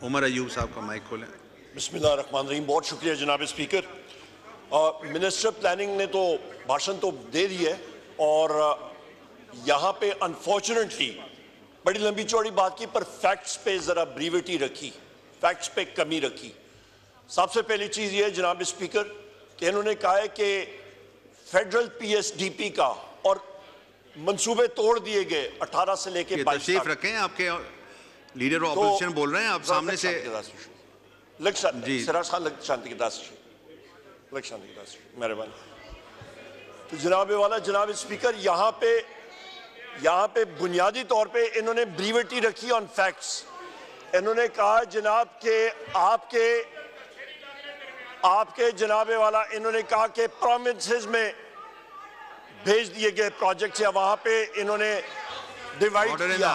उमर अयूब साहब का माइक खोलें। बिस्मिल्लाहिर्रहमानिर्रहीम। बहुत शुक्रिया जनाब स्पीकर। मिनिस्टर प्लानिंग ने तो भाषण तो दे दी है और यहाँ पे अनफॉर्चुनेटली बड़ी लंबी चौड़ी बात की, पर फैक्ट्स पे जरा ब्रीविटी रखी, फैक्ट्स पे कमी रखी। सबसे पहली चीज ये जनाब स्पीकर कि इन्होंने कहा है कि फेडरल पीएसडीपी का और मंसूबे तोड़ दिए गए 18 से लेके 22 तशरीफ रखें, आपके लीडर ऑफ अपोजिशन बोल रहे हैं, आप सामने से मेहरबानी। तो जनाब वाला जनाब स्पीकर यहाँ पे बुनियादी तौर पे इन्होंने ब्रीविटी रखी ऑन फैक्ट्स। इन्होंने कहा जनाब के आपके जनाबे वाला इन्होंने कहा कि प्रोविंसेस में भेज दिए गए प्रोजेक्ट है, वहां पे इन्होंने डिवाइड किया।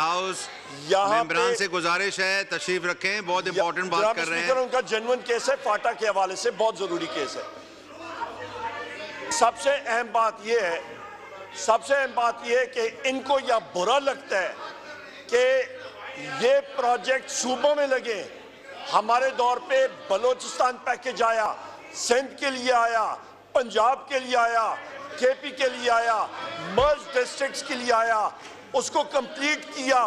यहाँ मेंबरान से गुजारिश है तशरीफ रखें, बहुत इंपॉर्टेंट बात कर रहे हैं। उनका जेन्युइन केस है, फाटा के हवाले से बहुत जरूरी केस है। सबसे अहम बात यह है कि इनको यह बुरा लगता है कि ये प्रोजेक्ट सूबों में लगे। हमारे दौर पे बलोचिस्तान पैकेज आया, सिंध के लिए आया, पंजाब के लिए आया, केपी के लिए आया, मर्ज डिस्ट्रिक्ट्स के लिए आया, उसको कंप्लीट किया,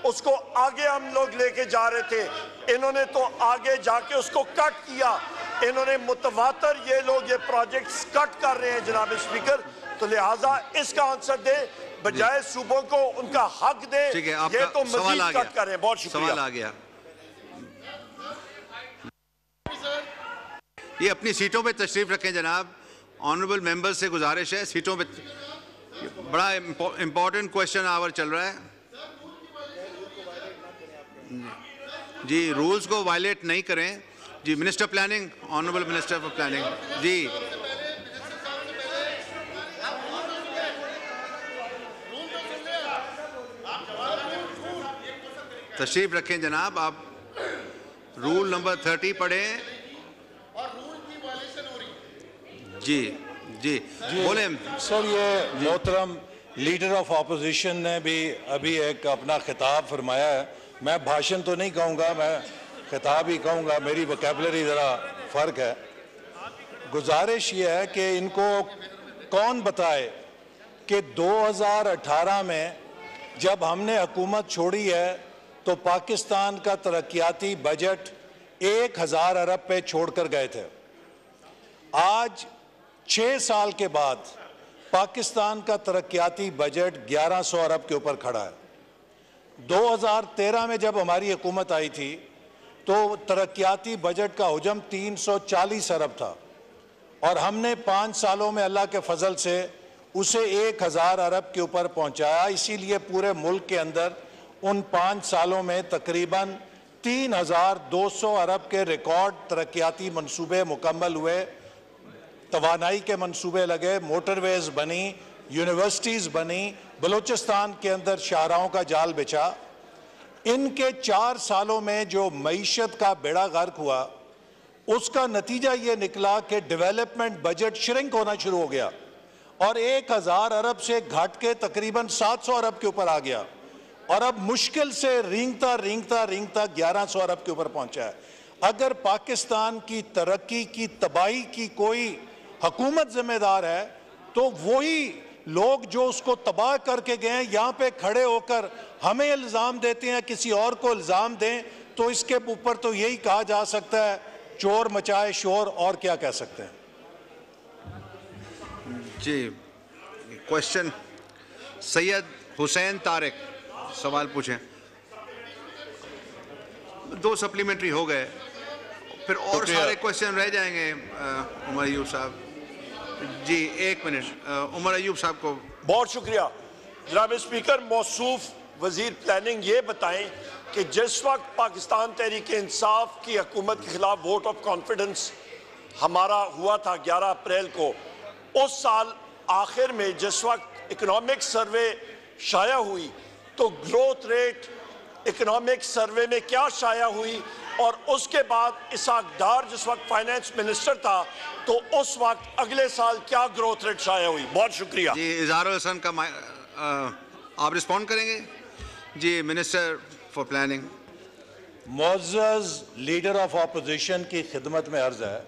उसको आगे हम लोग लेके जा रहे थे। इन्होंने तो आगे जाके उसको कट किया। इन्होंने मुतवातर ये लोग ये प्रोजेक्ट्स कट कर रहे हैं जनाब स्पीकर। तो लिहाजा इसका आंसर दे, बजाय सूबों को उनका हक दे। ये तो मजीद कट कर रहे हैं। बहुत शुक्रिया। सवाल आ गया। ये अपनी सीटों पे तशरीफ रखें जनाब। ऑनरेबल मेंबर्स से गुजारिश है, सीटों पे। बड़ा इंपॉर्टेंट क्वेश्चन आवर चल रहा है जी, रूल्स को वायलेट नहीं करें जी। Minister planning, honourable minister for planning जी। तशरीफ रखें जनाब। आप रूल नंबर 30 पढ़ें जी। जी बोले सर। ये मोहतरम लीडर ऑफ अपोजिशन ने भी अभी एक अपना खिताब फरमाया है। मैं भाषण तो नहीं कहूँगा, मैं खिताब ही कहूँगा, मेरी वोकैबुलरी ज़रा फ़र्क है। गुजारिश ये है कि इनको कौन बताए कि 2018 में जब हमने हुकूमत छोड़ी है तो पाकिस्तान का तरक्याती बजट 1000 अरब पे छोड़कर गए थे। आज 6 साल के बाद पाकिस्तान का तरक्याती बजट 1100 अरब के ऊपर खड़ा है। 2013 में जब हमारी हुकूमत आई थी तो तरक्याती बजट का हुजम 340 अरब था और हमने 5 सालों में अल्लाह के फजल से उसे 1000 अरब के ऊपर पहुंचाया। इसीलिए पूरे मुल्क के अंदर उन 5 सालों में तकरीबन 3200 अरब के रिकॉर्ड तरक्याती मंसूबे मुकम्मल हुए। तवानाई के मंसूबे लगे, मोटरवेज बनी, यूनिवर्सिटीज़ बनी, बलूचिस्तान के अंदर शाहराहों का जाल बिछा। इनके 4 सालों में जो मईशत का बेड़ा गर्क हुआ उसका नतीजा ये निकला कि डेवलपमेंट बजट श्रिंक होना शुरू हो गया और 1000 अरब से घट के तकरीबन 700 अरब के ऊपर आ गया और अब मुश्किल से रेंगता 1100 अरब के ऊपर पहुंचा है। अगर पाकिस्तान की तरक्की की तबाही की कोई हुकूमत जिम्मेदार है तो वही लोग जो उसको तबाह करके गए हैं यहाँ पे खड़े होकर हमें इल्ज़ाम देते हैं, किसी और को इल्ज़ाम दें, तो इसके ऊपर तो यही कहा जा सकता है चोर मचाए शोर, और क्या कह सकते हैं जी। क्वेश्चन सैयद हुसैन तारिक सवाल पूछें। 2 सप्लीमेंट्री हो गए, फिर और सारे क्वेश्चन रह जाएंगे। उमर अयूब साहब जी 1 मिनट। उमर अयूब साहब को बहुत शुक्रिया जनाब स्पीकर। मौसूफ वजीर प्लानिंग ये बताएं कि जिस वक्त पाकिस्तान तहरीक इंसाफ की हुकूमत के खिलाफ वोट ऑफ कॉन्फिडेंस हमारा हुआ था 11 अप्रैल को, उस साल आखिर में जिस वक्त इकोनॉमिक सर्वे शाया हुई तो ग्रोथ रेट इकोनॉमिक सर्वे में क्या शाया हुई, और उसके बाद इसहाक डार जिस वक्त फाइनेंस मिनिस्टर था तो उस वक्त अगले साल क्या ग्रोथ रेट शाया हुई। बहुत शुक्रिया जी। इज़हारुल हसन का आप रिस्पॉन्ड करेंगे जी। मिनिस्टर फॉर प्लानिंग मुअज़्ज़ज़ लीडर ऑफ अपोजिशन की खिदमत में अर्ज है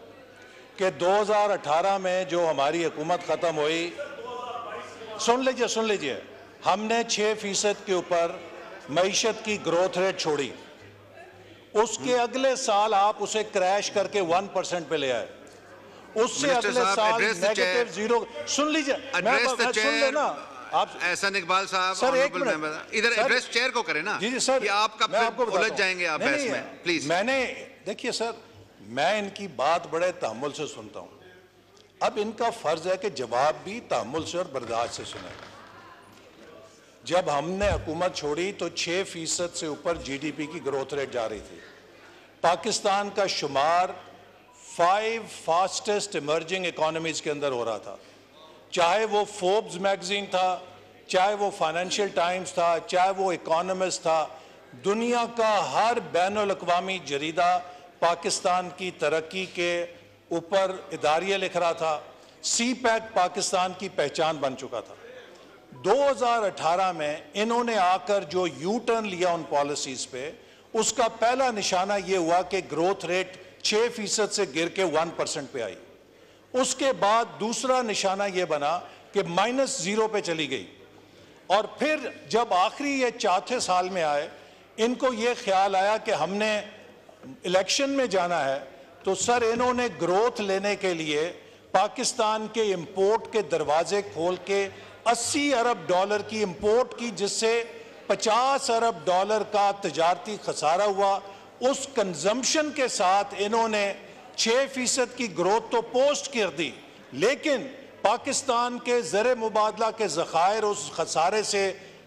कि 2018 में जो हमारी हुकूमत ख़त्म हुई, सुन लीजिए, हमने 6% के ऊपर मईशत की ग्रोथ रेट छोड़ी। उसके अगले साल आप उसे क्रैश करके 1% पे ले आए। उससे अगले साल नेगेटिव 0। सुन लीजिए, सुन लेना आप। एहसान इकबाल साहब, सर एक मिनट, इधर एड्रेस चेयर को करें ना। जी सर, कि आपका फिर उलझ जाएंगे आप बहस में, प्लीज। मैंने देखिए सर, मैं इनकी बात बड़े तहम्मुल से सुनता हूं। अब इनका फर्ज है कि जवाब भी तहम्मुल से और बर्दाश्त से सुने। जब हमने हुकूमत छोड़ी तो 6% से ऊपर जीडीपी की ग्रोथ रेट जा रही थी। पाकिस्तान का शुमार 5 फास्टेस्ट इमर्जिंग इकोनॉमीज के अंदर हो रहा था। चाहे वो फोर्ब्स मैगजीन था, चाहे वो फाइनेंशियल टाइम्स था, चाहे वो इकोनॉमिस्ट था, दुनिया का हर बैनुल अक़वामी जरीदा पाकिस्तान की तरक्की के ऊपर इदारिया लिख रहा था। CPEC पाकिस्तान की पहचान बन चुका था। 2018 में इन्होंने आकर जो यू टर्न लिया उन पॉलिसीज पे, उसका पहला निशाना यह हुआ कि ग्रोथ रेट 6% से गिर के 1% पे आई। उसके बाद दूसरा निशाना यह बना कि -0 पे चली गई। और फिर जब आखिरी ये चौथे साल में आए, इनको ये ख्याल आया कि हमने इलेक्शन में जाना है, तो सर इन्होंने ग्रोथ लेने के लिए पाकिस्तान के इंपोर्ट के दरवाजे खोल के $80 अरब की इंपोर्ट की, जिससे $50 अरब का तजारती खसारा हुआ। उस कंजम्पशन के साथ इन्होंने 6% की ग्रोथ तो पोस्ट कर दी, लेकिन पाकिस्तान के ज़र मुबादला के ज़खायर उस खसारे से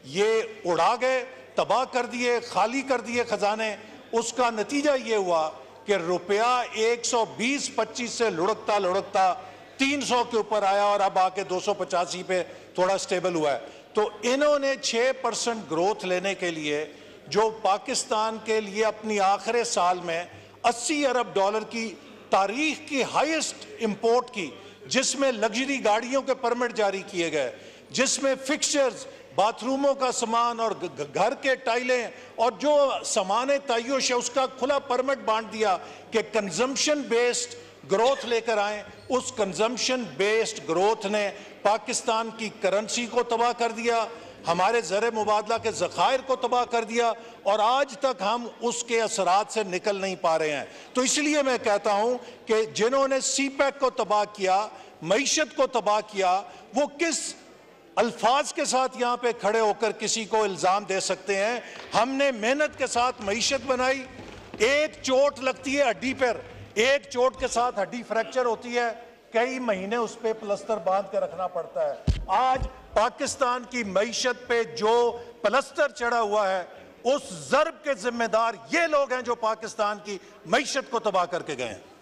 ये उड़ा गए, तबाह कर दिए, खाली कर दिए खजाने। उसका नतीजा ये हुआ कि रुपया 120-25 से लुढ़कता लुढ़कता 300 के ऊपर आया और अब आके 285 पे थोड़ा स्टेबल हुआ है। तो इन्होंने 6% ग्रोथ लेने के लिए, जो पाकिस्तान के लिए अपनी आखिरी साल में $80 अरब की तारीख की हाईएस्ट इंपोर्ट की, जिसमें लग्जरी गाड़ियों के परमिट जारी किए गए, जिसमें फिक्सचर्स, बाथरूमों का सामान और घर के टाइलें और जो सामान तय्युश है उसका खुला परमिट बांट दिया कि कंजम्पशन बेस्ड ग्रोथ लेकर आए। उस कंजम्पशन बेस्ड ग्रोथ ने पाकिस्तान की करेंसी को तबाह कर दिया, हमारे ज़र मुबादला के ज़खायर को तबाह कर दिया, और आज तक हम उसके असरात से निकल नहीं पा रहे हैं। तो इसलिए मैं कहता हूं कि जिन्होंने CPEC को तबाह किया, मईशत को तबाह किया, वो किस अल्फाज के साथ यहाँ पे खड़े होकर किसी को इल्ज़ाम दे सकते हैं? हमने मेहनत के साथ मईशत बनाई। एक चोट लगती है हड्डी पर, एक चोट के साथ हड्डी फ्रैक्चर होती है, कई महीने उस पर प्लस्तर बांध के रखना पड़ता है। आज पाकिस्तान की मईशत पे जो प्लस्तर चढ़ा हुआ है, उस ज़र्ब के जिम्मेदार ये लोग हैं जो पाकिस्तान की मईशत को तबाह करके गए हैं।